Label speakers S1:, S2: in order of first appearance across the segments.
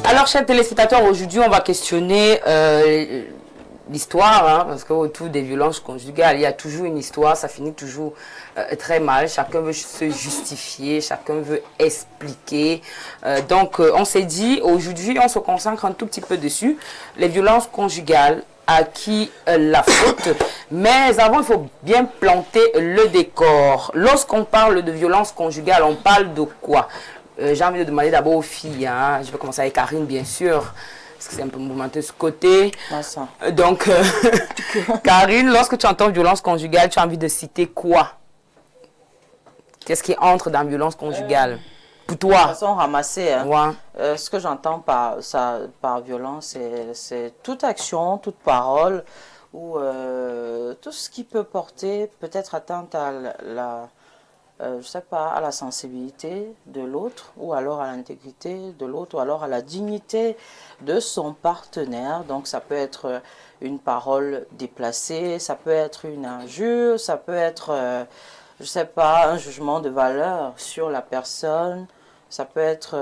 S1: Alors, chers téléspectateurs, aujourd'hui, on va questionner l'histoire, hein, parce qu'autour des violences conjugales, il y a toujours une histoire, ça finit toujours très mal. Chacun veut se justifier, chacun veut expliquer. Donc, on s'est dit, aujourd'hui, on se concentre un tout petit peu dessus. Les violences conjugales, à qui la faute. Mais avant, il faut bien planter le décor. Lorsqu'on parle de violence conjugale, on parle de quoi? J'ai envie de demander d'abord aux filles. Hein. Je vais commencer avec Karine, bien sûr. Parce que c'est un peu mouvementé ce côté. Donc, Karine, lorsque tu entends violence conjugale, tu as envie de citer quoi? Qu'est-ce qui entre dans violence conjugale pour toi?
S2: De façon ramassée, hein.
S1: Ouais.
S2: Ce que j'entends par violence, c'est toute action, toute parole, ou tout ce qui peut porter peut-être atteinte à je sais pas, à la sensibilité de l'autre, ou alors à l'intégrité de l'autre, ou alors à la dignité de son partenaire. Donc ça peut être une parole déplacée, ça peut être une injure, ça peut être, je sais pas, un jugement de valeur sur la personne. Ça peut être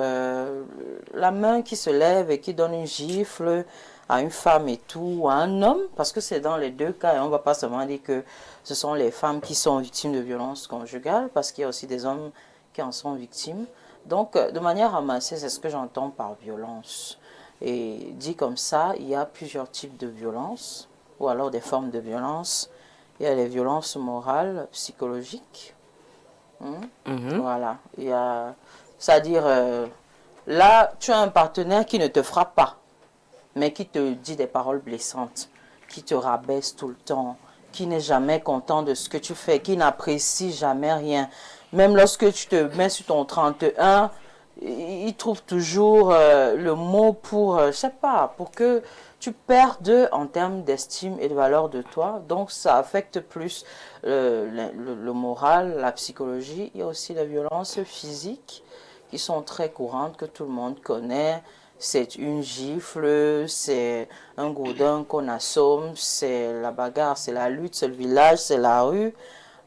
S2: la main qui se lève et qui donne une gifle à une femme et tout, ou à un homme, parce que c'est dans les deux cas, et on ne va pas seulement dire que ce sont les femmes qui sont victimes de violences conjugales, parce qu'il y a aussi des hommes qui en sont victimes. Donc, de manière ramassée, c'est ce que j'entends par violence. Et dit comme ça, il y a plusieurs types de violences, ou alors des formes de violence. Il y a les violences morales, psychologiques. Voilà, il y a... C'est-à-dire, là, tu as un partenaire qui ne te frappe pas, mais qui te dit des paroles blessantes, qui te rabaisse tout le temps, qui n'est jamais content de ce que tu fais, qui n'apprécie jamais rien. Même lorsque tu te mets sur ton 31, il trouve toujours le mot pour, je sais pas, pour que tu perdes en termes d'estime et de valeur de toi. Donc, ça affecte plus le moral, la psychologie. Il y a aussi les violences physiques qui sont très courantes, que tout le monde connaît. C'est une gifle, c'est un gourdin qu'on assomme, c'est la bagarre, c'est la lutte, c'est le village, c'est la rue.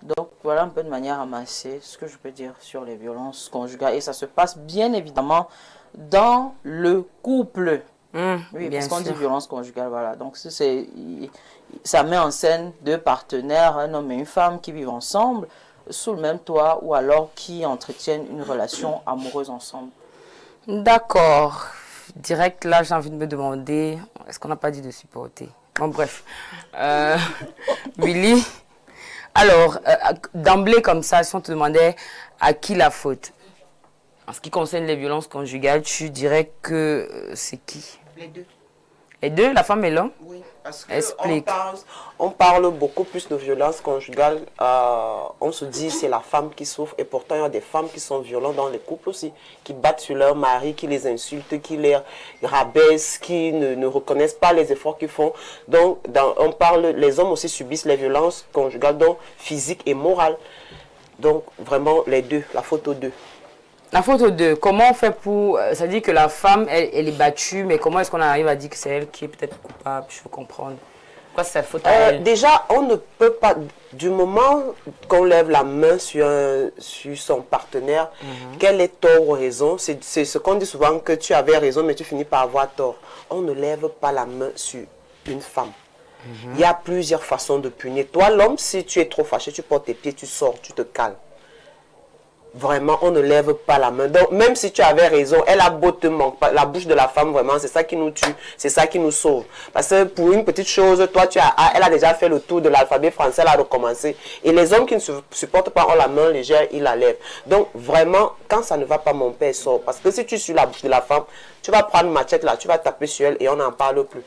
S2: Donc voilà un peu de manière ramassée ce que je peux dire sur les violences conjugales. Et ça se passe bien évidemment dans le couple. Oui, parce qu'on dit violence conjugale, voilà. Donc ça met en scène deux partenaires, un homme et une femme qui vivent ensemble, sous le même toit, ou alors qui entretiennent une relation amoureuse ensemble.
S1: D'accord. Direct, là, j'ai envie de me demander, est-ce qu'on n'a pas dit de supporter? Bon, bref. Willy, alors, d'emblée comme ça, si on te demandait à qui la faute? En ce qui concerne les violences conjugales, tu dirais que c'est qui?
S3: Les deux.
S1: Les deux, la femme et l'homme?
S3: Oui, parce
S1: qu'on
S3: parle beaucoup plus de violence conjugale. On se dit c'est la femme qui souffre, et pourtant il y a des femmes qui sont violentes dans les couples aussi, qui battent sur leur mari, qui les insultent, qui les rabaissent, qui ne reconnaissent pas les efforts qu'ils font. Donc les hommes aussi subissent les violences conjugales, donc physiques et morales. Donc vraiment les deux, la faute aux deux.
S1: La faute aux deux, comment on fait pour... Ça dit que la femme, elle est battue, mais comment est-ce qu'on arrive à dire que c'est elle qui est peut-être coupable? Je veux comprendre. Pourquoi c'est sa faute à elle?
S3: Déjà, on ne peut pas... Du moment qu'on lève la main sur son partenaire, quel est tort ou raison? C'est ce qu'on dit souvent, que tu avais raison, mais tu finis par avoir tort. On ne lève pas la main sur une femme. Il y a plusieurs façons de punir. Toi, l'homme, si tu es trop fâché, tu portes tes pieds, tu sors, tu te calmes. Vraiment, on ne lève pas la main. Donc, même si tu avais raison, elle a beau te manquer. La bouche de la femme, vraiment, c'est ça qui nous tue. C'est ça qui nous sauve. Parce que pour une petite chose, toi, elle a déjà fait le tour de l'alphabet français, elle a recommencé. Et les hommes qui ne se supportent pas ont la main légère, ils la lèvent. Donc, vraiment, quand ça ne va pas, mon père sort. Parce que si tu suis la bouche de la femme, tu vas prendre une machette là, tu vas taper sur elle et on n'en parle plus.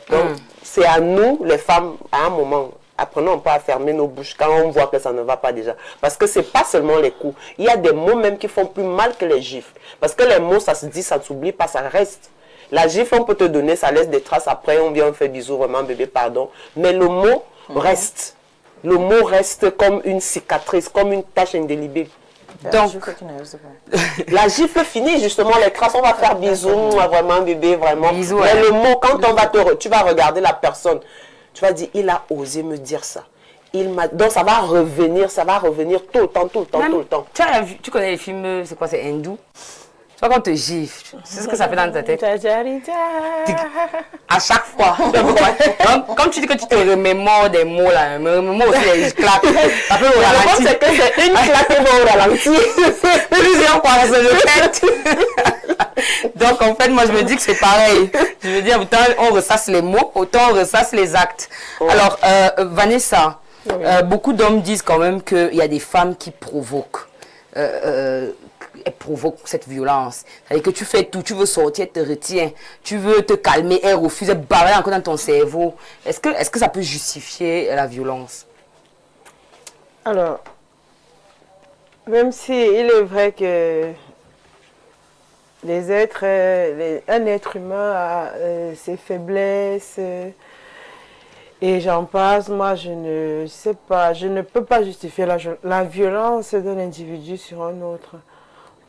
S3: Donc, c'est à nous, les femmes, à un moment... Apprenons pas à fermer nos bouches quand on voit que ça ne va pas déjà. Parce que ce n'est pas seulement les coups. Il y a des mots même qui font plus mal que les gifles. Parce que les mots, ça se dit, ça ne s'oublie pas, ça reste. La gifle, on peut te donner, ça laisse des traces. Après, on vient, on fait bisous, vraiment, bébé, pardon. Mais le mot reste. Le mot reste comme une cicatrice, comme une tache indélébile.
S1: Donc,
S3: la gifle finit justement, les traces, on va faire bisous, vraiment, bébé, vraiment.
S1: Bisous,
S3: mais le mot, quand tu vas regarder la personne, tu vas dire, il a osé me dire ça. Donc ça va revenir tout le temps, tout le temps,
S1: même,
S3: tout le temps.
S1: Tu connais les films, c'est quoi, c'est hindou? Soit qu'on te gifle, c'est ce que ça fait dans ta tête. À chaque fois. Donc, comme tu dis que tu te remémores des mots là, me remémore aussi les claques. Ça fait au ralenti.
S3: C'est que c'est une claque qui va au ralenti.
S1: Plusieurs fois, ça se répète. Donc en fait, moi je me dis que c'est pareil. Je veux dire, autant on ressasse les mots, autant on ressasse les actes. Oh. Alors, Vanessa, beaucoup d'hommes disent quand même qu'il y a des femmes qui provoquent. Elle provoque cette violence. C'est-à-dire que tu fais tout, tu veux sortir, elle te retient, tu veux te calmer, elle refuse, elle barre encore dans ton cerveau. Est-ce que ça peut justifier la violence?
S4: Alors, même si il est vrai que un être humain a ses faiblesses et j'en passe, moi je ne sais pas, je ne peux pas justifier la violence d'un individu sur un autre.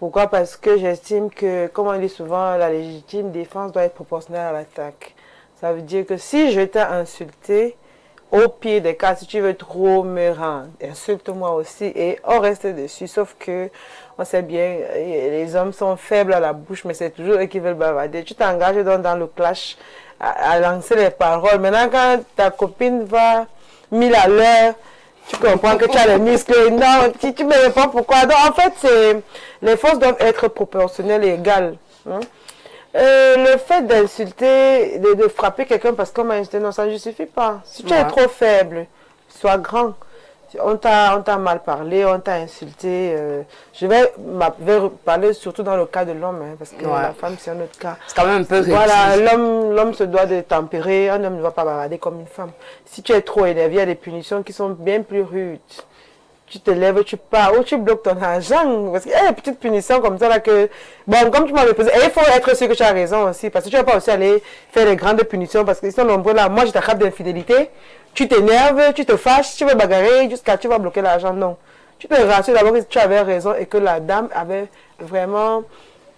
S4: Pourquoi? Parce que j'estime que, comme on dit souvent, la légitime défense doit être proportionnelle à l'attaque. Ça veut dire que si je t'ai insulté, au pire des cas, si tu veux trop me rendre, insulte-moi aussi et on reste dessus. Sauf que, on sait bien, les hommes sont faibles à la bouche, mais c'est toujours eux qui veulent bavarder. Tu t'engages dans le clash à lancer les paroles. Maintenant, quand ta copine va 1000 à l'heure, tu comprends que tu as les muscles. Non, tu me réponds pourquoi. Donc, en fait, les forces doivent être proportionnelles et égales. Hein? Le fait d'insulter, de frapper quelqu'un parce qu'on m'a insulté, non, ça ne justifie pas. Si tu es trop faible, sois grand. On t'a mal parlé, on t'a insulté. Je vais parler surtout dans le cas de l'homme, hein, parce que la femme, c'est un autre cas.
S1: C'est quand même un peu réduit.
S4: Voilà, l'homme se doit de tempérer. Un homme ne va pas bavarder comme une femme. Si tu es trop énervé, il y a des punitions qui sont bien plus rudes. Tu te lèves, tu pars, ou tu bloques ton argent. Parce qu'il y a des petites punitions comme ça là que... Bon, comme tu m'avais posé, il faut être sûr que tu as raison aussi. Parce que tu ne vas pas aussi aller faire les grandes punitions. Parce qu'ils sont nombreux là. Moi, je t'attrape d'infidélité. Tu t'énerves, tu te fâches, tu veux bagarrer jusqu'à tu vas bloquer l'argent. Non. Tu te rassures d'abord que tu avais raison et que la dame avait vraiment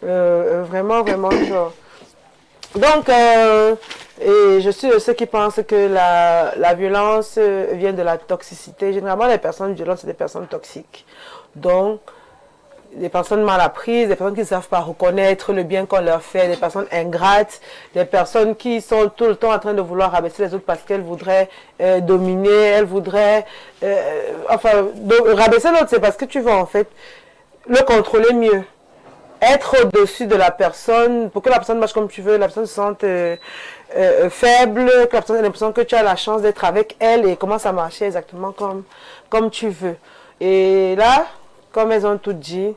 S4: genre. Donc, et je suis de ceux qui pensent que la violence vient de la toxicité. Généralement, les personnes violentes, c'est des personnes toxiques. Donc, des personnes mal apprises, des personnes qui ne savent pas reconnaître le bien qu'on leur fait, des personnes ingrates, des personnes qui sont tout le temps en train de vouloir rabaisser les autres parce qu'elles voudraient dominer, elles voudraient... rabaisser l'autre, c'est parce que tu veux en fait le contrôler mieux. Être au-dessus de la personne, pour que la personne marche comme tu veux, la personne se sente faible, que la personne ait l'impression que tu as la chance d'être avec elle et commence à marcher exactement comme tu veux. Et là, comme elles ont tout dit,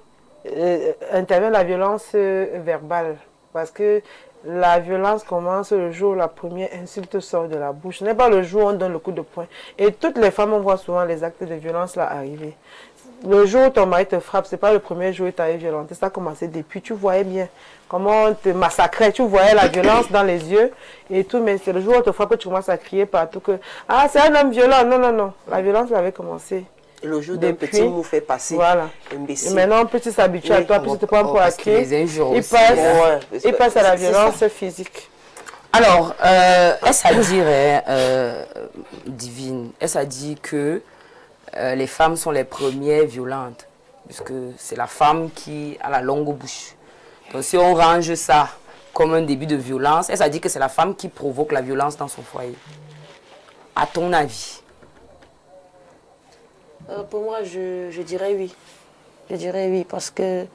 S4: intervient la violence verbale. Parce que la violence commence le jour où la première insulte sort de la bouche. Ce n'est pas le jour où on donne le coup de poing. Et toutes les femmes, on voit souvent les actes de violence là arriver. Le jour où ton mari te frappe, ce n'est pas le premier jour où tu as été violenté. Ça a commencé depuis. Tu voyais bien comment on te massacrait. Tu voyais la violence dans les yeux et tout. Mais c'est le jour où on te frappe que tu commences à crier partout que « Ah, c'est un homme violent !» Non, non, non. La violence avait commencé.
S3: Le jour d'un petit mot fait passer.
S4: Voilà.
S3: Imbécile.
S4: Et maintenant, plus tu s'habitues à toi, plus tu te prends pour la clé. Il passe à la violence physique.
S1: Alors, est-ce à dire, Divine, est-ce à dire que les femmes sont les premières violentes? Puisque c'est la femme qui a la longue bouche. Donc si on range ça comme un début de violence, est-ce à dire que c'est la femme qui provoque la violence dans son foyer? À ton avis?
S5: Pour moi, je dirais oui. Je dirais oui, parce que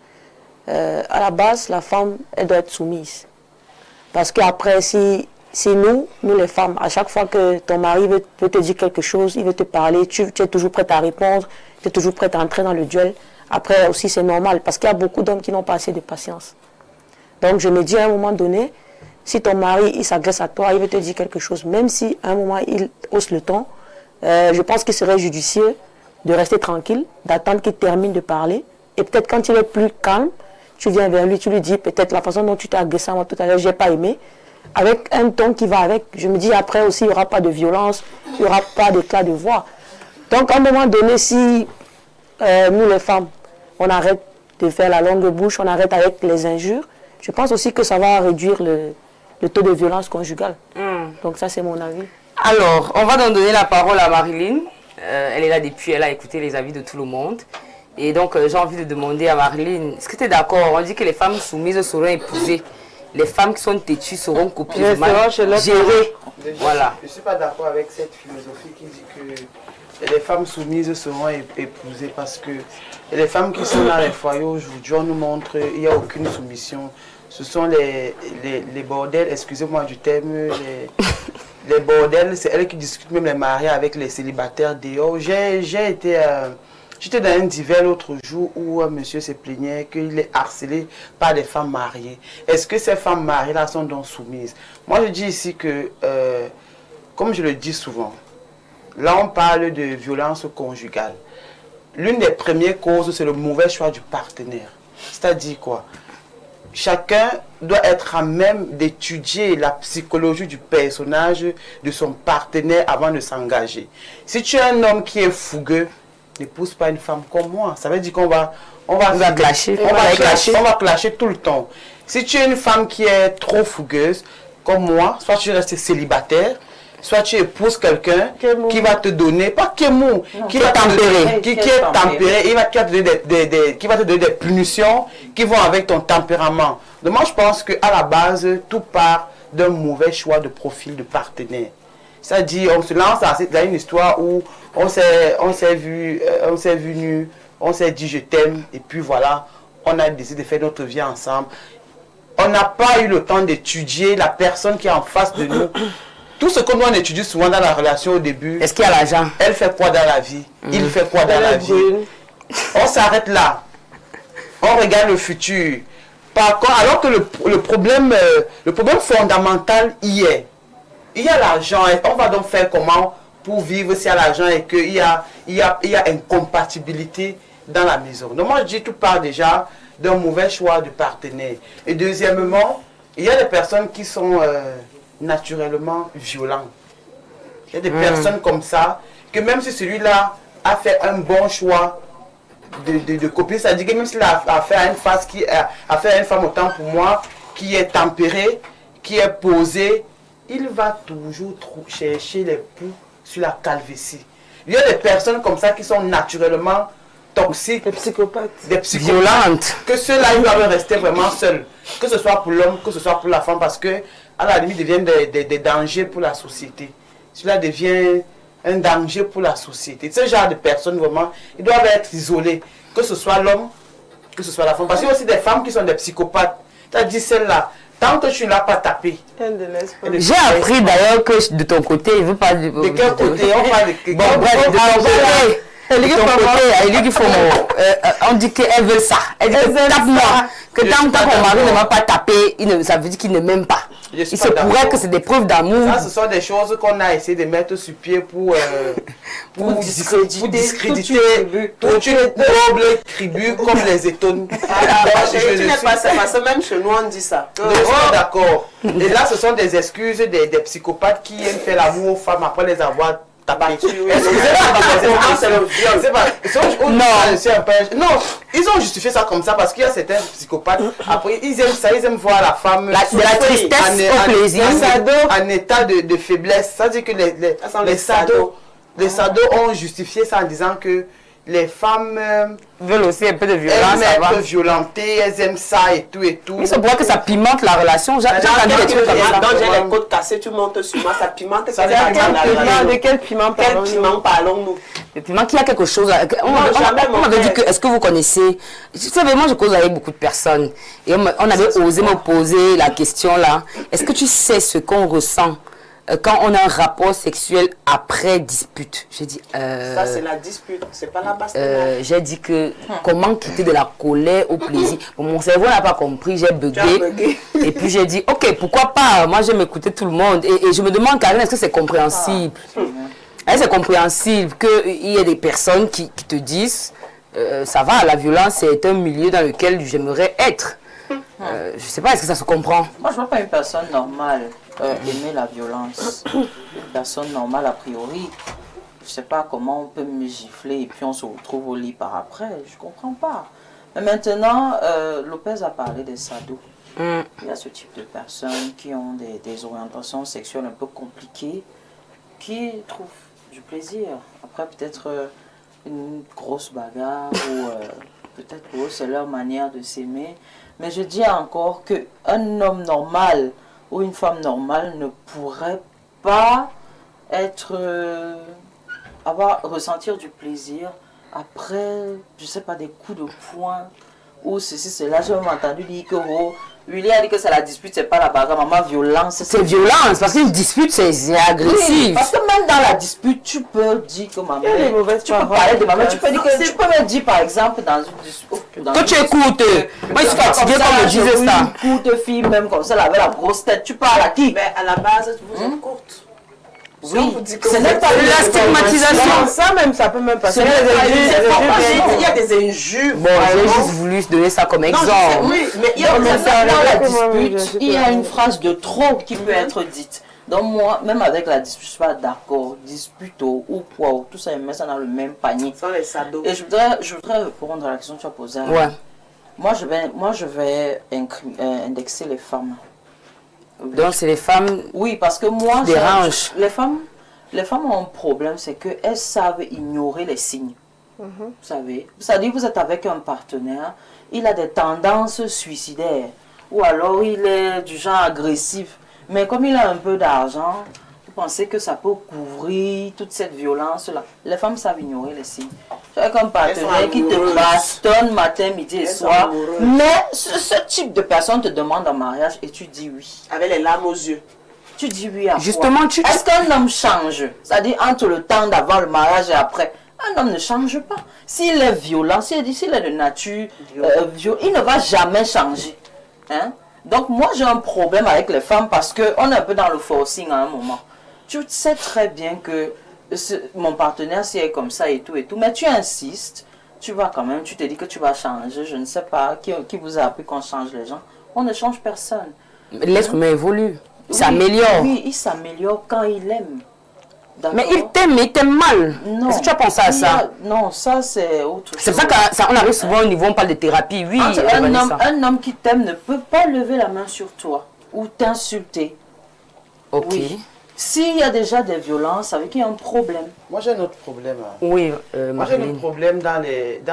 S5: à la base, la femme, elle doit être soumise. Parce qu'après, si nous les femmes, à chaque fois que ton mari veut te dire quelque chose, il veut te parler, tu es toujours prête à répondre, tu es toujours prête à entrer dans le duel. Après aussi, c'est normal, parce qu'il y a beaucoup d'hommes qui n'ont pas assez de patience. Donc, je me dis à un moment donné, si ton mari, il s'agresse à toi, il veut te dire quelque chose, même si à un moment, il hausse le ton, je pense qu'il serait judicieux de rester tranquille, d'attendre qu'il termine de parler. Et peut-être quand il est plus calme, tu viens vers lui, tu lui dis peut-être la façon dont tu t'es agressé à moi tout à l'heure, je n'ai pas aimé. Avec un ton qui va avec, je me dis après aussi, il n'y aura pas de violence, il n'y aura pas d'éclat de voix. Donc à un moment donné, si nous les femmes, on arrête de faire la longue bouche, on arrête avec les injures, je pense aussi que ça va réduire le taux de violence conjugale. Donc ça, c'est mon avis.
S1: Alors, on va donc donner la parole à Marilyn. Elle est là depuis, elle a écouté les avis de tout le monde. Et donc, j'ai envie de demander à Marlene, est-ce que tu es d'accord? On dit que les femmes soumises seront épousées. Les femmes qui sont têtues seront copieusement gérées. Voilà.
S6: Je ne suis pas d'accord avec cette philosophie qui dit que les femmes soumises seront épousées parce que les femmes qui sont dans les foyers aujourd'hui, on nous montre qu'il n'y a aucune soumission. Ce sont les bordels, excusez-moi du terme, les bordels, c'est elles qui discutent même les mariés avec les célibataires dehors. J'étais dans un divers l'autre jour où un monsieur se plaignait qu'il est harcelé par des femmes mariées. Est-ce que ces femmes mariées-là sont donc soumises? Moi, je dis ici que, comme je le dis souvent, là, on parle de violence conjugale. L'une des premières causes, c'est le mauvais choix du partenaire. C'est-à-dire quoi? Chacun doit être à même d'étudier la psychologie du personnage de son partenaire avant de s'engager. Si tu es un homme qui est fougueux, n'épouse pas une femme comme moi. Ça veut dire qu'on va
S1: clasher.
S6: On va clasher tout le temps. Si tu es une femme qui est trop fougueuse, comme moi, soit tu restes célibataire, soit tu épouses quelqu'un qui va te donner, pas qui est mou, qui va tempérer, qui est tempéré, qui va te donner des punitions qui vont avec ton tempérament. Donc moi je pense qu'à la base, tout part d'un mauvais choix de profil de partenaire. C'est-à-dire, on se lance dans une histoire où on s'est vu nu, on s'est dit je t'aime, et puis voilà, on a décidé de faire notre vie ensemble. On n'a pas eu le temps d'étudier la personne qui est en face de nous. Tout ce qu'on doit étudier souvent dans la relation au début.
S1: Est-ce qu'il y a l'argent?
S6: Elle fait quoi dans la vie? Il fait quoi dans la vie? On s'arrête là. On regarde le futur. Par contre, alors que le problème fondamental y est. Il y a l'argent, on va donc faire comment pour vivre s'il y a l'argent et qu'il y a incompatibilité dans la maison. Donc moi je dis tout part déjà d'un mauvais choix de partenaire. Et deuxièmement, il y a des personnes qui sont naturellement violentes. Il y a des personnes comme ça, que même si celui-là a fait un bon choix de copier, ça dit que même s'il a fait une femme autant pour moi, qui est tempérée, qui est posée, il va toujours chercher les poux sur la calvitie. Il y a des personnes comme ça qui sont naturellement toxiques.
S4: Des psychopathes.
S1: Violentes.
S6: Que ceux-là, ils doivent rester vraiment seuls. Que ce soit pour l'homme, que ce soit pour la femme, parce que à la limite, deviennent des dangers pour la société. Cela devient un danger pour la société. Ce genre de personnes, vraiment, ils doivent être isolés. Que ce soit l'homme, que ce soit la femme. Parce qu'il y a aussi des femmes qui sont des psychopathes. Tu as dit celle-là. Tant que tu ne l'as pas tapé.
S1: J'ai appris d'ailleurs que de ton côté, il ne veut pas...
S6: De quel côté? On parle de...
S1: Bon, bref, de ton côté. On dit qu'elle veut ça. Elle dit que tape-moi. Que tant que mon mari ne m'a pas tapé, ça veut dire qu'il ne m'aime pas. Il se pourrait que c'est des preuves d'amour.
S6: Ça, ce sont des choses qu'on a essayé de mettre sur pied pour discréditer toute une noble tribu comme les Étones.
S3: Tu n'es pas ça, parce que même chez nous on dit ça.
S6: D'accord. Et là, ce sont des excuses des psychopathes qui aiment faire l'amour aux femmes après les avoir tapées. Non, ils ont justifié ça comme ça parce qu'il y a certains psychopathes. Après, ils aiment ça, ils aiment voir la femme
S1: de la tristesse au plaisir,
S6: en état de faiblesse. Ça veut dire que les sados ont justifié ça en disant que les femmes
S1: veulent aussi un peu de violence.
S6: Elles aiment être violentées, elles aiment ça et tout et tout.
S1: Il se pourrait que ça pimente la relation. J'ai entendu des trucs comme ça.
S3: Donc j'ai les côtes cassées, tu montes sur moi, ça pimente.
S4: De quel piment
S3: parlons-nous?
S1: Le piment qui a quelque chose. On m'avait dit que, est-ce que vous connaissez? Vous savez, moi je cause avec beaucoup de personnes. Et on avait osé me poser la question là. Est-ce que tu sais ce qu'on ressent quand on a un rapport sexuel après dispute? J'ai dit...
S3: ça, c'est la dispute, c'est pas la basse.
S1: J'ai dit que comment quitter de la colère au plaisir. Bon, mon cerveau n'a pas compris, j'ai bugué. Et puis j'ai dit, ok, pourquoi pas? Moi, j'aime écouter tout le monde. Et je me demande, Karine, est-ce que c'est compréhensible? Est-ce que c'est compréhensible qu'il y ait des personnes qui te disent, ça va, la violence, c'est un milieu dans lequel j'aimerais être. Je ne sais pas, est-ce que ça se comprend?
S2: Moi, je ne vois pas une personne normale aimer la violence. Une personne normale, a priori, je ne sais pas comment on peut me gifler et puis on se retrouve au lit par après. Je ne comprends pas. Mais maintenant, Lopez a parlé des sados. Il y a ce type de personnes qui ont des orientations sexuelles un peu compliquées, qui trouvent du plaisir. Après, peut-être une grosse bagarre ou peut-être pour eux c'est leur manière de s'aimer. Mais je dis encore qu'un homme normal ou une femme normale ne pourrait pas ressentir du plaisir après, je sais pas, des coups de poing ou ceci, cela. J'ai même entendu dire que Willy a dit que c'est la dispute, c'est pas la bagarre, maman, violence.
S1: C'est violence, parce qu'une dispute, c'est agressif.
S2: Oui, parce que même dans la dispute, tu peux dire que maman, tu peux parler de maman, tu peux me dire par exemple dans une dispute.
S1: Quand tu écoutes, moi je suis fatiguée quand on me disait ça.
S2: Une courte fille, même comme ça, elle avait la grosse tête, tu parles à qui?
S3: Mais à la base, vous êtes courte.
S2: Oui, ce n'est pas
S1: la stigmatisation.
S4: Ça même, ça peut même passer.
S3: Il y a des injures.
S1: Bon, j'ai juste voulu donner ça comme exemple.
S3: Oui, mais il y
S2: dans
S3: a
S2: la dispute, il y a une phrase de trop qui peut être dite. Donc moi, même avec la dispute, je suis pas d'accord. Dispute ou quoi, tout ça, ils mettent ça dans le même panier.
S3: Sans les sados.
S2: Et je voudrais répondre à la question que tu as posée.
S1: Ouais.
S2: Moi, je vais indexer les femmes.
S1: Donc c'est les femmes.
S2: Oui, parce que moi,
S1: dérange.
S2: les femmes ont un problème, c'est qu'elles savent ignorer les signes. Vous savez, c'est-à-dire que vous êtes avec un partenaire, il a des tendances suicidaires, ou alors il est du genre agressif, mais comme il a un peu d'argent, vous pensez que ça peut couvrir toute cette violence-là. Les femmes savent ignorer les signes. Avec un partenaire qui te bastonne matin, midi et soir, mais ce type de personne te demande en mariage et tu dis oui.
S3: Avec les larmes aux yeux.
S2: Tu dis oui à
S1: Justement,
S2: quoi? Est-ce qu'un homme change? C'est-à-dire entre le temps d'avant le mariage et après. Un homme ne change pas. S'il est violent, s'il est de nature violent, il ne va jamais changer. Hein? Donc moi j'ai un problème avec les femmes parce qu'on est un peu dans le forcing à un moment. Tu sais très bien que mon partenaire c'est comme ça et tout, mais tu insistes, tu vas quand même, tu te dis que tu vas changer, je ne sais pas, qui vous a appris qu'on change les gens? On ne change personne.
S1: L'être humain évolue, il s'améliore.
S2: Oui, il s'améliore quand il aime.
S1: Mais il t'aime mal.
S2: Non.
S1: Est-ce que tu as pensé à ça?
S2: Non, ça c'est autre chose.
S1: C'est pour ça qu'on arrive souvent au niveau, on parle de thérapie, oui.
S2: Un homme qui t'aime ne peut pas lever la main sur toi ou t'insulter.
S1: Ok.
S2: Oui. S'il y a déjà des violences, ça veut dire qu'il y a un problème.
S6: Moi j'ai un autre problème.
S1: Oui,
S6: Moi j'ai un autre problème dans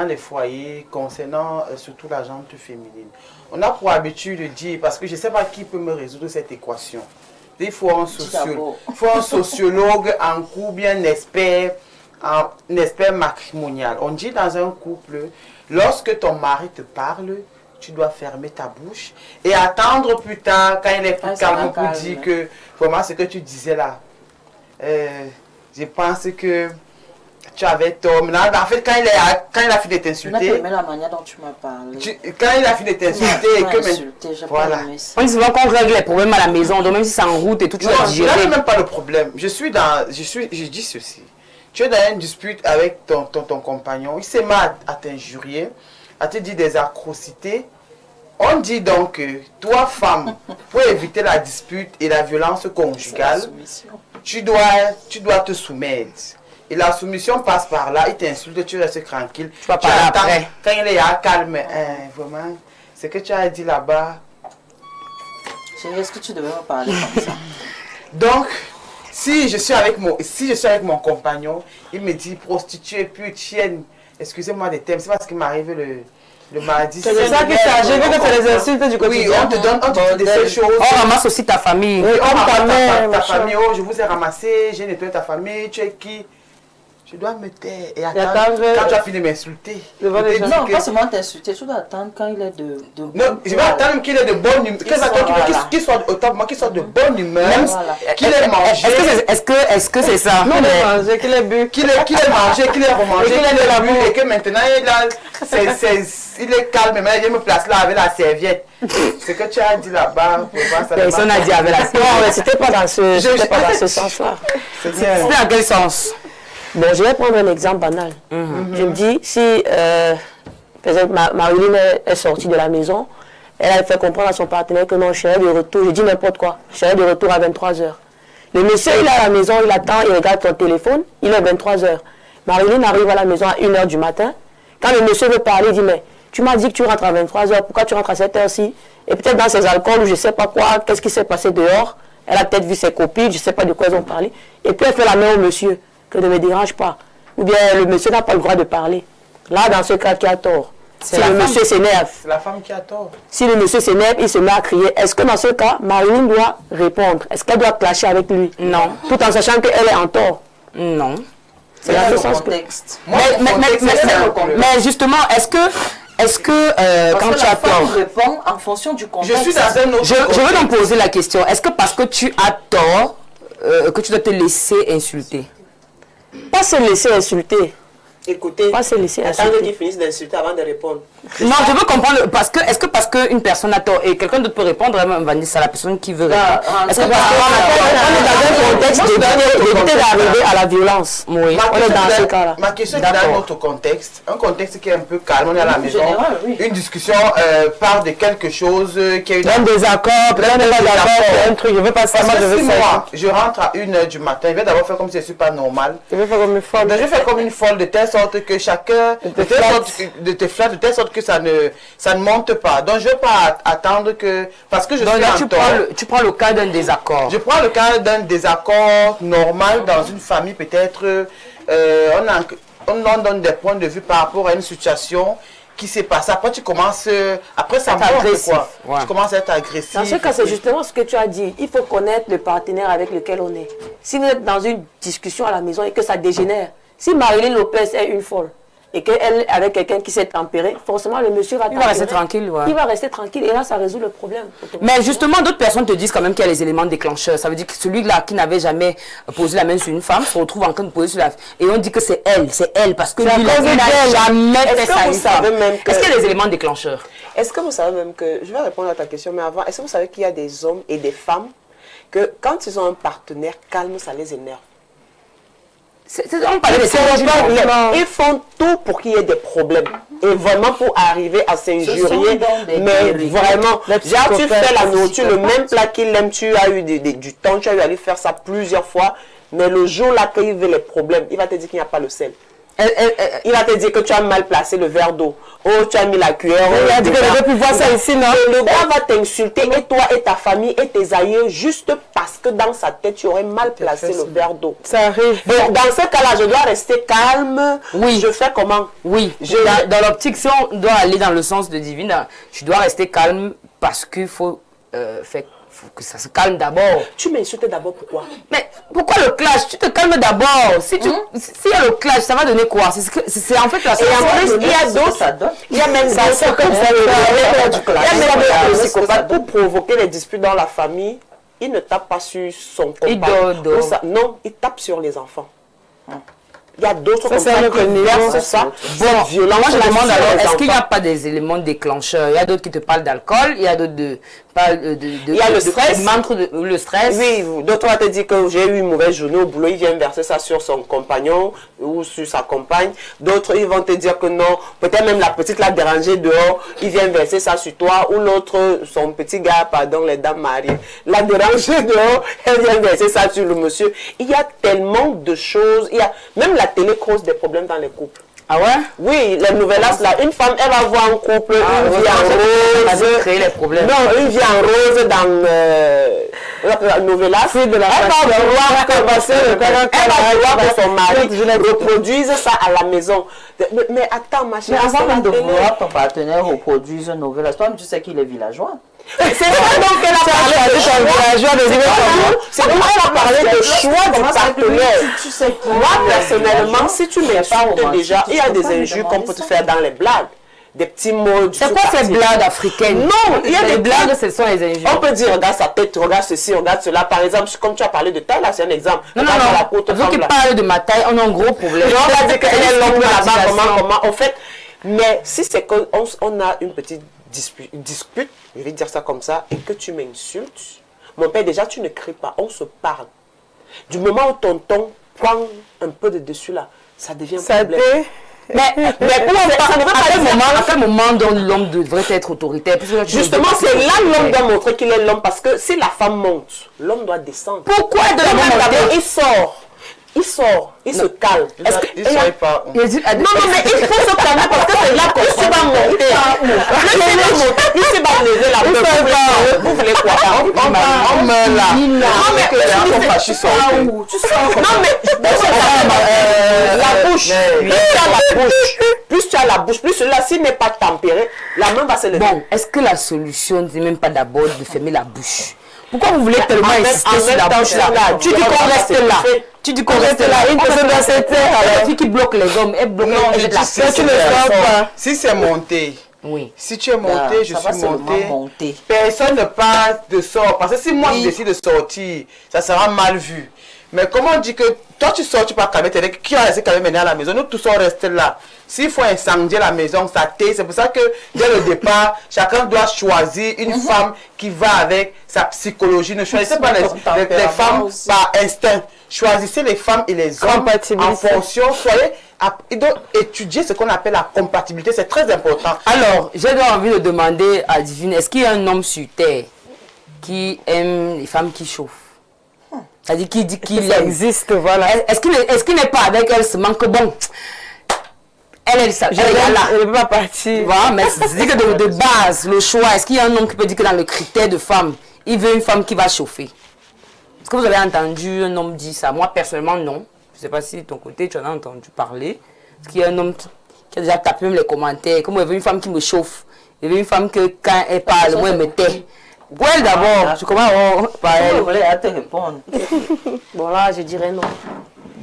S6: les foyers concernant surtout la gente féminine. On a pour habitude de dire, parce que je ne sais pas qui peut me résoudre cette équation. Il faut un sociologue en couple, bien un expert matrimonial. On dit dans un couple, lorsque ton mari te parle, tu dois fermer ta bouche et attendre plus tard, quand il est plus calme, pour dire que vraiment ce que tu disais là, je pense que tu avais tort. Maintenant, en fait, quand il a fini de t'insulter,
S2: tu n'as pas aimé la manière dont tu m'as parlé.
S6: Quand il a fini de t'insulter et que
S2: voilà.
S1: On dit souvent qu'on règle les problèmes à la maison, donc même si c'est en route et tout, tu vas digérer.
S6: Là, même pas le problème. Je dis ceci. Tu es dans une dispute avec ton compagnon, il s'est mis à t'injurier, à te dire des atrocités. On dit donc que toi, femme, pour éviter la dispute et la violence conjugale, tu dois te soumettre. Et la soumission passe par là, il t'insulte, tu restes tranquille.
S1: Tu vas parler après.
S6: Quand il est calme, vraiment, ce que tu as dit là-bas.
S2: Chérie, est-ce que tu devais me parler comme ça?
S6: Donc, si je suis avec mon compagnon, il me dit prostituée, putienne, excusez-moi des termes, c'est parce qu'il m'arrive le mardi.
S4: C'est ça qui s'agit, que c'est les insultes du quotidien.
S6: Oui, on te dit ces choses.
S1: On ramasse aussi ta famille.
S6: Oui, on ramasse ta famille. Oh, je vous ai ramassé, j'ai nettoyé ta famille, tu es qui? Je dois me taire et attendre quand tu as fini de m'insulter.
S2: Non, pas seulement t'insulter, tu dois attendre quand il est de bonne
S6: humeur. Non, je vais attendre qu'il est de bonne humeur. Qu'il soit au top, qu'il soit de bonne humeur. Qu'il ait mangé.
S1: Est-ce que c'est ça?
S4: Qu'il ait mangé, qu'il ait bu.
S6: Qu'il ait mangé, qu'il ait remangé, qu'il ait bu et que maintenant il est calme. Maintenant il me place là avec la serviette. Ce que tu as dit là-bas,
S1: personne n'a dit avec la serviette.
S5: Non, mais c'était pas dans ce sens-là.
S1: C'était dans quel sens?
S5: Bon, je vais prendre un exemple banal. Je me dis, si par exemple, Marilyn est sortie de la maison, elle a fait comprendre à son partenaire que non, je serai de retour, je dis n'importe quoi, je serai de retour à 23 h. Le monsieur, il est à la maison, il attend, il regarde son téléphone, il est 23 h. Marilyn arrive à la maison à 1 h du matin. Quand le monsieur veut parler, il dit, mais tu m'as dit que tu rentres à 23 h, pourquoi tu rentres à cette heure-ci? Et peut-être dans ses alcools ou je ne sais pas quoi, qu'est-ce qui s'est passé dehors? Elle a peut-être vu ses copines, je ne sais pas de quoi ils ont parlé. Et puis elle fait la main au monsieur, que ne me dérange pas. ou bien le monsieur n'a pas le droit de parler. Là, dans ce cas, qui a tort? Si le monsieur s'énerve.
S6: C'est la femme qui a tort.
S5: Si le monsieur s'énerve, il se met à crier. Est-ce que dans ce cas, Marilyn doit répondre? Est-ce qu'elle doit clasher avec lui?
S1: Non.
S5: Tout en sachant qu'elle est en tort.
S1: Non.
S2: C'est dans le contexte.
S1: Mais justement, est-ce que quand tu as tort,
S2: répond en fonction du contexte.
S6: Je suis dans un autre
S1: je veux donc poser la question, est-ce que parce que tu as tort, que tu dois te laisser insulter?
S5: Pas se laisser insulter.
S3: Écoutez,
S5: Pas se laisser
S3: attendez
S5: insulter.
S3: qu'ils finissent d'insulter avant de répondre.
S1: Non, je veux comprendre, est-ce que parce qu'une personne a tort et quelqu'un d'autre peut répondre, Vanessa, la personne qui veut répondre. Est-ce que parce
S5: On est dans un contexte d'éviter d'arriver à la violence.
S1: Oui.
S5: On est dans ce cas-là.
S6: Ma question est dans un autre contexte, un contexte qui est un peu calme, on est à la maison,
S2: général, oui.
S6: une discussion parle de quelque chose qui a eu
S4: Un désaccord, peut-être pas d'accord, un truc, je veux pas ça,
S6: Parce
S4: moi je
S6: que
S4: veux
S6: si
S4: ça.
S6: moi, je rentre à 1h du matin, je vais d'abord faire comme si je ne suis pas normal.
S4: Je veux faire comme une folle.
S6: Donc, je fais comme une folle de telle sorte que chacun de te flatte, de telle sorte que ça ne monte pas. Donc je ne vais pas attendre que... Parce que je
S1: Donc
S6: suis
S1: là,
S6: en tort.
S1: tu prends le cas d'un désaccord.
S6: Je prends le cas d'un désaccord normal dans une famille, peut-être. On donne des points de vue par rapport à une situation qui s'est passée. Après, tu commences... Après, ça monte,
S1: agressif,
S6: quoi.
S1: ouais.
S6: Tu commences à être agressif.
S5: Dans ce cas, c'est justement ce que tu as dit. Il faut connaître le partenaire avec lequel on est. Si vous êtes dans une discussion à la maison et que ça dégénère, si Marilyn Lopez est une folle et qu'elle est avec quelqu'un qui s'est tempéré, forcément le monsieur va
S1: va rester tranquille, ouais.
S5: Il va rester tranquille et là, ça résout le problème.
S1: Mais justement, d'autres personnes te disent quand même qu'il y a les éléments déclencheurs. Ça veut dire que celui-là qui n'avait jamais posé la main sur une femme se retrouve en train de poser sur la... Et on dit que c'est elle, parce que lui, il n'a jamais fait ça à une femme. Est-ce qu'il y a des éléments déclencheurs?
S3: Est-ce que vous savez même que, je vais répondre à ta question, mais avant, est-ce que vous savez qu'il y a des hommes et des femmes que quand ils ont un partenaire calme, ça les énerve?
S1: On parlait de
S3: Ils font tout pour qu'il y ait des problèmes. Et vraiment pour arriver à s'injurier. Mais vraiment, genre tu fais la nourriture, le même plat qu'il aime, tu as eu du temps, tu as eu à lui faire ça plusieurs fois. Mais le jour là qu'il veut les problèmes, il va te dire qu'il n'y a pas le sel. Il va te dire que tu as mal placé le verre d'eau. Oh, tu as mis la cuillère.
S4: Il a dit que je ne veux plus voir ça ici, non?
S3: Le gars va t'insulter, et toi et ta famille et tes aïeux, juste parce que dans sa tête, tu aurais mal placé le verre d'eau.
S4: Ça arrive.
S3: Donc, dans ce cas-là, je dois rester calme.
S1: Oui.
S3: Je fais comment?
S1: Oui. Dans l'optique, si on doit aller dans le sens de divine, tu dois rester calme parce qu'il faut que ça se calme d'abord.
S3: Tu m'insultes d'abord, pourquoi?
S1: Mais pourquoi le clash? Tu te calmes d'abord. S'il y a le clash, ça va donner quoi? C'est en fait la
S3: Et en plus, il y a d'autres. Il y a même d'autres comme ça. Il y a même d'autres psychopathes pour provoquer les disputes dans la famille. Il ne tape pas sur son compagnon. Non, il tape sur les enfants. Il y a d'autres comme ça qui versent ça.
S1: Bon, moi je demande alors, est-ce qu'il n'y a pas des éléments déclencheurs? Il y a d'autres qui te parlent d'alcool, il y a d'autres il y a le stress. Le stress.
S3: Oui, d'autres vont te dire que j'ai eu une mauvaise journée au boulot, ils viennent verser ça sur son compagnon ou sur sa compagne. D'autres, ils vont te dire que non, peut-être même la petite l'a dérangée dehors, ils viennent verser ça sur toi. Ou l'autre, son petit gars, pardon, les dames mariées, l'a dérangée dehors, elle vient verser ça sur le monsieur. Il y a tellement de choses, il y a même la télé cause des problèmes dans les couples.
S1: Ah ouais?
S3: Oui, les novellas là, une femme, elle va voir un couple, une vie en rose.
S1: Créer les problèmes.
S3: Non, une vie en rose dans la novellas. Elle va vouloir que son mari reproduise ça à la maison. Mais attends, ma chérie.
S2: Mais avant même de vouloir ton partenaire reproduise un novellas, toi-même tu sais qu'il est villageois.
S3: C'est ça donc qu'elle a parlé de c'est donc elle a parlé de choix du partenaire. Moi personnellement, si tu m'insultes déjà, il y a des injures qu'on peut te faire dans les blagues. Des petits mots.
S1: C'est quoi ces blagues africaines?
S3: Non, il y a des
S1: blagues, ce sont les injures.
S3: On peut dire, regarde sa tête, regarde ceci, regarde cela. Par exemple, comme tu as parlé de taille, là, c'est un exemple.
S1: Non, vous qui parlez de ma taille, on a un gros problème.
S3: On va dire qu'elle est longue là-bas, comment. En fait, mais si c'est qu'on a une petite dispute, je vais dire ça comme ça, et que tu m'insultes, mon père, déjà, tu ne cries pas, on se parle. Du moment où ton ton prend un peu de dessus là, ça devient un problème.
S1: Mais à quel moment l'homme devrait être autoritaire?
S3: Justement, c'est là l'homme doit montrer qu'il est l'homme, parce que si la femme monte, l'homme doit descendre.
S1: Pourquoi de la
S3: monter? Il sort, il se calme.
S6: Il ne sort pas.
S3: Non, mais il faut se calmer parce que c'est là qu'on se va monter. Il se va lever la peur. Vous voulez quoi?
S6: On meurt là.
S3: Non, mais La bouche. Plus tu as la bouche, plus celui-là, s'il n'est pas tempéré, la main va se lever.
S1: Bon, est-ce que la solution n'est même pas d'abord de fermer la bouche? Pourquoi vous voulez tellement insister sur la bouche là? Tu dis qu'on reste là. Tu dis qu'on reste là. Une personne dans cette terre. La fille qui bloque les hommes, elle bloque les
S6: Si tu ne sors pas. Si c'est monté.
S1: Oui.
S6: Si tu es monté, je suis
S2: monté.
S6: Personne ne passe de sort. Parce que si moi je décide de sortir, ça sera mal vu. Mais comment on dit que toi tu sors, tu pars calmer, qui a laissé calmer à la maison? Nous tous on reste là. S'il faut incendier la maison, ça t'est. C'est pour ça que dès le départ, chacun doit choisir une femme qui va avec sa psychologie. Ne choisissez pas les femmes par instinct. Choisissez les femmes et les hommes en fonction. Soyez, il doit étudier ce qu'on appelle la compatibilité. C'est très important.
S1: Alors, j'ai donc envie de demander à Divine, est-ce qu'il y a un homme sur terre qui aime les femmes qui chauffent? C'est-à-dire qui dit qu'il
S4: existe, voilà.
S1: Est-ce qu'il n'est pas avec elle seulement que bon, elle est là.
S4: Elle ne peut pas partir.
S1: Voilà, mais c'est que de base, le choix, est-ce qu'il y a un homme qui peut dire que dans le critère de femme, il veut une femme qui va chauffer? Est-ce que vous avez entendu un homme dire ça? Moi, personnellement, non. Je ne sais pas si de ton côté, tu en as entendu parler. Est-ce qu'il y a un homme qui a déjà tapé même les commentaires? Comme il veut une femme qui me chauffe. Il veut une femme que quand elle parle, moi, elle me tait. Ouais, d'abord, tu commences par elle.
S2: Je voulais te répondre.
S5: Bon, là, je dirais non.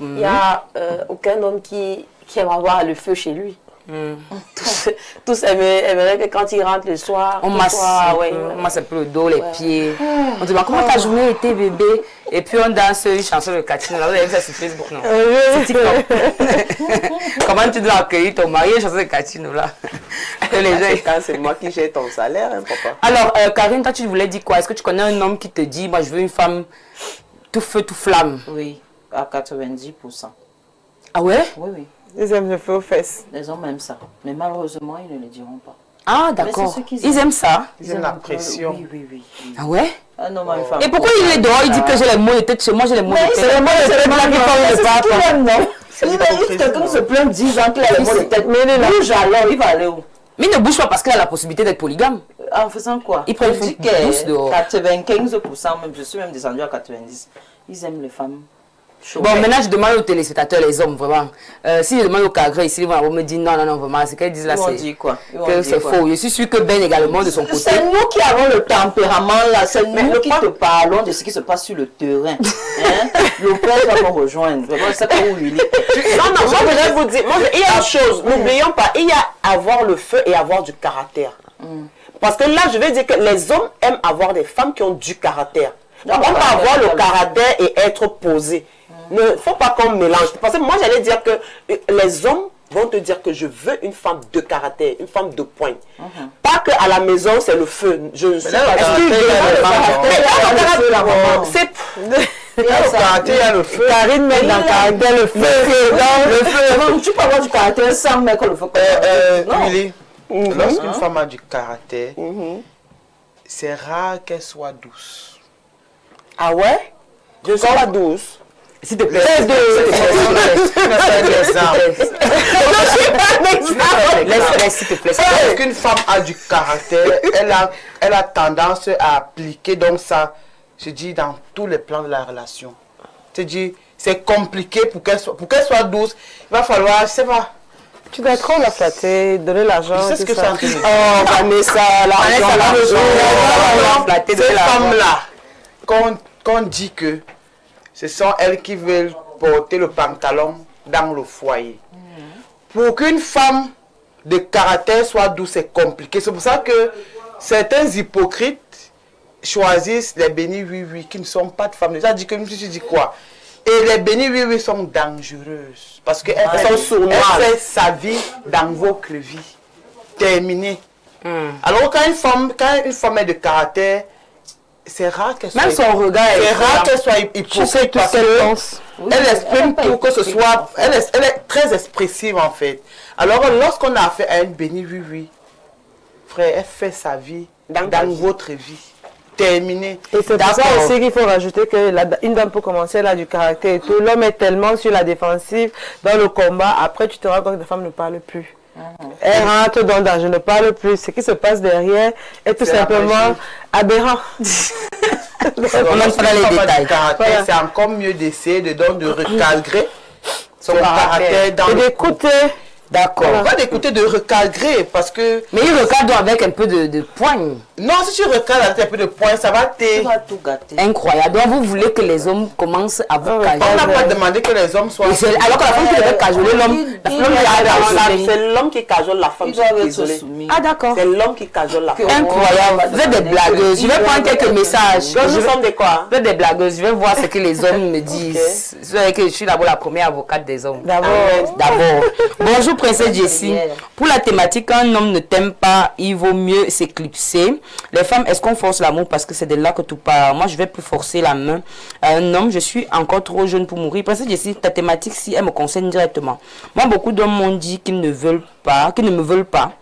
S5: Il n'y a aucun homme qui aime avoir le feu chez lui. Tous aimeraient que quand il rentre le soir,
S1: on masse un peu le dos, les pieds. On dit, comment ta journée était, bébé? Et puis on danse une chanson de Catine. Là, vous avez vu ça sur Facebook, non? C'est TikTok. Comment tu dois accueillir ton mari, une chanson de Catine, là?
S3: C'est moi qui gère ton salaire, hein, papa.
S1: Alors, Karine, toi, tu voulais dire quoi? Est-ce que tu connais un homme qui te dit, moi, je veux une femme tout feu, tout flamme?
S2: Oui, à 90%.
S1: Ah ouais?
S2: Oui, oui.
S4: Ils aiment le feu aux fesses.
S2: Les hommes aiment ça. Mais malheureusement, ils ne le diront pas.
S1: Ah, d'accord. Ils aiment ça?
S6: Ils aiment la pression.
S2: Oui, oui, oui.
S1: Ah ouais?
S2: Un homme à une femme.
S1: Et pourquoi il est dehors? Il dit que j'ai les mots de tête chez moi, j'ai les mots de tête.
S2: C'est les mots de tête qui font le pas. C'est ce qu'il aime, non? Il quelqu'un se plaint 10 ans qu'il a les mots de tête. Mais il est là. Bouge alors, il va aller où?
S1: Mais il ne bouge pas parce qu'il a la possibilité d'être polygame.
S2: En faisant quoi?
S1: Il prend une femme douce dehors.
S2: 95%, même, je suis même descendu à 90%. Ils aiment les femmes.
S1: Bon, maintenant je demande aux téléspectateurs, les hommes, vraiment. Si je demande au Cagré ici, ils vont me dire non, non, non, vraiment, ce qu'elles disent là, c'est que c'est faux. Je suis sûr que Ben également de son côté.
S2: C'est nous qui avons le tempérament là, c'est nous qui te parlons de ce qui se passe sur le terrain. Hein? Le père va nous rejoindre. Vraiment, c'est pas où il est.
S3: Non, non, moi je vais vous dire, il y a une chose, n'oublions pas, il y a avoir le feu et avoir du caractère. Parce que là, je vais dire que les hommes aiment avoir des femmes qui ont du caractère. On peut avoir le caractère et être posé. Il ne faut pas qu'on mélange. Parce que moi, j'allais dire que les hommes vont te dire que je veux une femme de caractère, une femme de pointe. Pas qu'à la maison, c'est le feu. Je ne suis pas...
S6: Il y a le feu.
S4: Karine met dans le caractère le feu.
S2: Le feu. Tu peux avoir du caractère sans mettre le feu.
S6: Willy, lorsqu'une femme a du caractère, c'est rare qu'elle soit douce.
S3: Ah ouais? Je ne suis pas douce.
S1: S'il te plaît. S'il te plaît.
S6: Lorsqu'une femme a du caractère, elle a tendance à appliquer donc ça, je dis, dans tous les plans de la relation. C'est compliqué pour qu'elle soit douce. Il va falloir, je sais pas.
S4: Tu dois trop la flatter, donner l'argent.
S6: Je sais ce que ça veut dire.
S3: Oh, Vanessa, l'argent.
S6: Ces femmes-là, qu'on dit que ce sont elles qui veulent porter le pantalon dans le foyer. Pour qu'une femme de caractère soit douce, c'est compliqué. C'est pour ça que certains hypocrites choisissent les bénis oui-oui qui ne sont pas de femmes. Ça dit que je dis quoi? Et les bénis oui-oui sont dangereuses. Parce qu'elles fait sa vie dans votre vie. Terminée. Alors quand une femme est de caractère, c'est rare qu'elle soit...
S1: Même son regard
S6: c'est rare qu'elle soit hypocrite parce qu'elle exprime pour que ce soit... Elle est très expressive en fait. Alors lorsqu'on a affaire à une bénie oui, frère, elle fait sa vie dans votre vie. Terminé.
S4: Et c'est pour ça aussi qu'il faut rajouter qu'une dame peut commencer, elle a du caractère et tout. L'homme est tellement sur la défensive dans le combat. Après, tu te rends compte que la femme ne parle plus. Elle rentre dans je ne parle plus. Ce qui se passe derrière est tout simplement aberrant.
S1: On n'aime pas les détails.
S6: C'est encore mieux d'essayer de recadrer son caractère dans
S4: Et
S6: le
S4: d'écouter.
S1: D'accord.
S6: Pas d'écouter, de recadrer, parce que...
S1: Mais il recadre avec un peu de poigne.
S6: Non, si tu recadres avec un peu de points, ça va
S2: Tu vas tout gâter.
S1: Incroyable. Donc vous voulez que les hommes commencent à vous
S6: On
S1: cajoler.
S6: n'a pas demandé que les hommes soient...
S1: Alors que la femme qui devait cajoler l'homme, la femme qui
S3: C'est l'homme qui cajole la femme.
S2: Ils doivent être
S3: Désolée.
S2: soumis.
S1: Ah d'accord.
S3: C'est l'homme qui cajole la femme.
S1: Incroyable. Vous êtes des blagueuses. Je vais prendre quelques messages.
S3: Donc, nous sommes des quoi?
S1: Vous êtes des blagueuses. Je vais voir ce que les hommes me disent. C'est vrai que je suis d'abord la première avocate des hommes.
S4: D'abord.
S1: D'abord. Bonjour Princesse Jessie. Pour la thématique, un homme ne t'aime pas, il vaut mieux s'éclipser. Les femmes, est-ce qu'on force l'amour parce que c'est de là que tout part? Moi, je vais plus forcer la main à un homme. Je suis encore trop jeune pour mourir. Princesse Jessie, ta thématique, si elle me concerne directement. Moi, beaucoup d'hommes m'ont dit qu'ils ne veulent pas, qu'ils ne me veulent pas.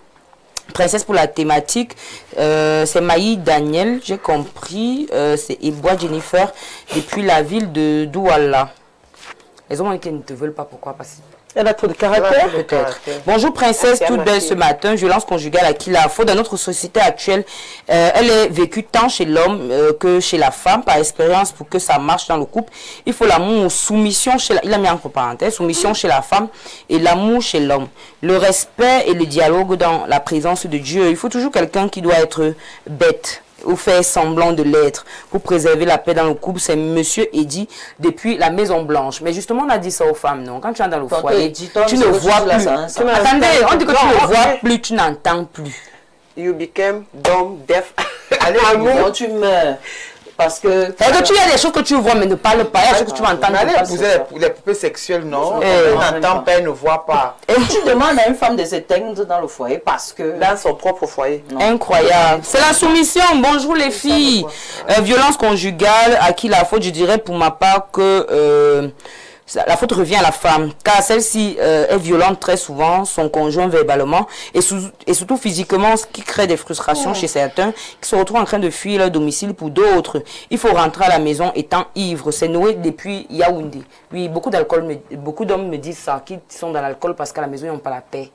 S1: Princesse, pour la thématique, c'est Maï Daniel, j'ai compris. C'est Ebois Jennifer, depuis la ville de Douala. Les hommes qui ne te veulent pas, pourquoi? Parce que
S4: Elle a trop de caractère.
S1: peut-être. Bonjour princesse, toute belle ce matin. Violence conjugale à qui la faute dans notre société actuelle. Elle est vécue tant chez l'homme que chez la femme. Par expérience, pour que ça marche dans le couple, il faut l'amour, soumission chez la... Il a mis entre parenthèses, soumission chez la femme et l'amour chez l'homme. Le respect et le dialogue dans la présence de Dieu. Il faut toujours quelqu'un qui doit être bête ou faire semblant de l'être pour préserver la paix dans le couple. C'est Monsieur Eddy depuis la Maison Blanche. Mais justement, on a dit ça aux femmes, non? Quand tu es dans le foyer, tu ne vois plus. Attendez, on dit que tu ne vois plus, tu n'entends plus.
S3: You became dumb, deaf.
S2: Allez, amour, tu meurs. Parce que...
S1: C'est-à-dire que tu as des choses que tu vois, mais ne parle pas. Il y a des choses que tu vas entendre.
S6: Allez épouser les poupées sexuelles, non?
S1: Eh.
S6: On n'entend pas, elle ne voit pas.
S2: Et tu demandes à une femme de s'éteindre dans le foyer parce que...
S3: Dans son propre foyer.
S1: Incroyable. C'est la soumission. Bonjour les filles. Violence conjugale, à qui la faute? Je dirais pour ma part que la faute revient à la femme. Car celle-ci est violente très souvent, son conjoint verbalement et surtout physiquement, ce qui crée des frustrations chez certains qui se retrouvent en train de fuir leur domicile pour d'autres. Il faut rentrer à la maison étant ivre. C'est Noé depuis Yaoundé. Oui, beaucoup d'hommes me disent ça, qui sont dans l'alcool parce qu'à la maison ils n'ont pas la paix.